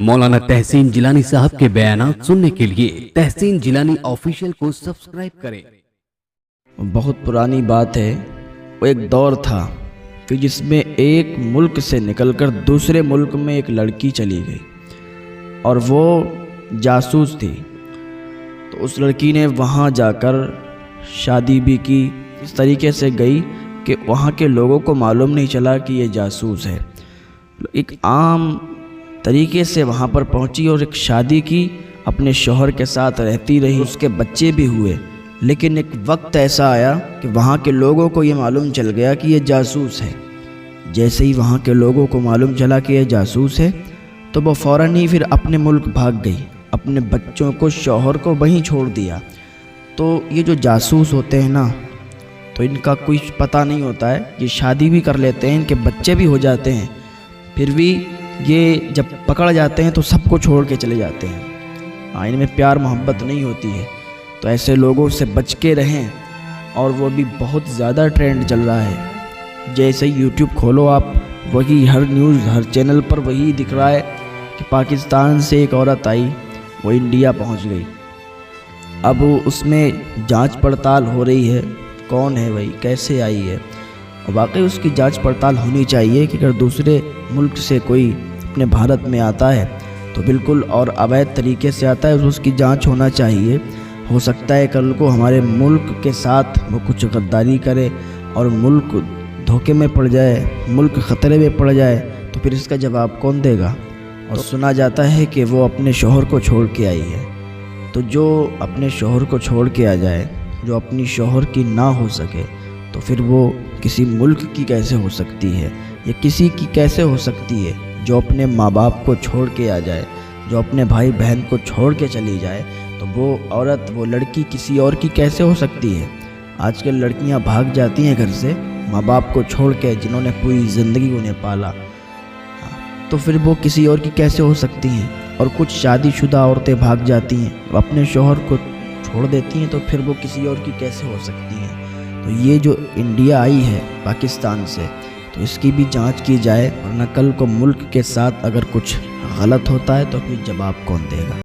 मौलाना तहसीन जिलानी साहब के बयानात सुनने के लिए तहसीन जिलानी ऑफिशियल को सब्सक्राइब करें। बहुत पुरानी बात है। वो एक दौर था कि जिसमें एक मुल्क से निकलकर दूसरे मुल्क में एक लड़की चली गई और वो जासूस थी। तो उस लड़की ने वहाँ जाकर शादी भी की। इस तरीके से गई कि वहाँ के लोगों को मालूम नहीं चला कि ये जासूस है। एक आम तरीके से वहाँ पर पहुँची और एक शादी की, अपने शौहर के साथ रहती रही, उसके बच्चे भी हुए। लेकिन एक वक्त ऐसा आया कि वहाँ के लोगों को ये मालूम चल गया कि ये जासूस है। जैसे ही वहाँ के लोगों को मालूम चला कि ये जासूस है तो वो फ़ौरन ही फिर अपने मुल्क भाग गई, अपने बच्चों को, शौहर को वहीं छोड़ दिया। तो ये जो जासूस होते हैं ना, तो इनका कुछ पता नहीं होता है। ये शादी भी कर लेते हैं, इनके बच्चे भी हो जाते हैं, फिर भी ये जब पकड़ जाते हैं तो सबको छोड़ के चले जाते हैं। इनमें प्यार मोहब्बत नहीं होती है। तो ऐसे लोगों से बच के रहें। और वो भी बहुत ज़्यादा ट्रेंड चल रहा है। जैसे यूट्यूब खोलो आप, वही हर न्यूज़, हर चैनल पर वही दिख रहा है कि पाकिस्तान से एक औरत आई, वो इंडिया पहुंच गई। अब उसमें जांच पड़ताल हो रही है, कौन है वही, कैसे आई है। और वाकई उसकी जांच पड़ताल होनी चाहिए कि अगर दूसरे मुल्क से कोई अपने भारत में आता है तो बिल्कुल और अवैध तरीके से आता है, उसकी जांच होना चाहिए। हो सकता है कल को हमारे मुल्क के साथ वो कुछ गद्दारी करे और मुल्क धोखे में पड़ जाए, मुल्क ख़तरे में पड़ जाए, तो फिर इसका जवाब कौन देगा। और सुना जाता है कि वो अपने शौहर को छोड़ के आई है। तो जो अपने शौहर को छोड़ के आ जाए, जो अपनी शौहर की ना हो सके, तो फिर वो किसी मुल्क की कैसे हो सकती है, या किसी की कैसे हो सकती है जो अपने माँ बाप को छोड़ के आ जाए, जो अपने भाई बहन को छोड़ के चली जाए। तो वो औरत, वो लड़की किसी और की कैसे हो सकती है। आजकल लड़कियां भाग जाती हैं घर से माँ बाप को छोड़ के, जिन्होंने पूरी ज़िंदगी उन्हें पाला। तो फिर वो किसी और की कैसे हो सकती हैं। और कुछ शादीशुदा औरतें भाग जाती हैं, अपने शौहर को छोड़ देती हैं, तो फिर वो किसी और की कैसे हो सकती हैं। तो ये जो इंडिया आई है पाकिस्तान से, तो इसकी भी जांच की जाए, वरना कल को मुल्क के साथ अगर कुछ गलत होता है तो फिर जवाब कौन देगा।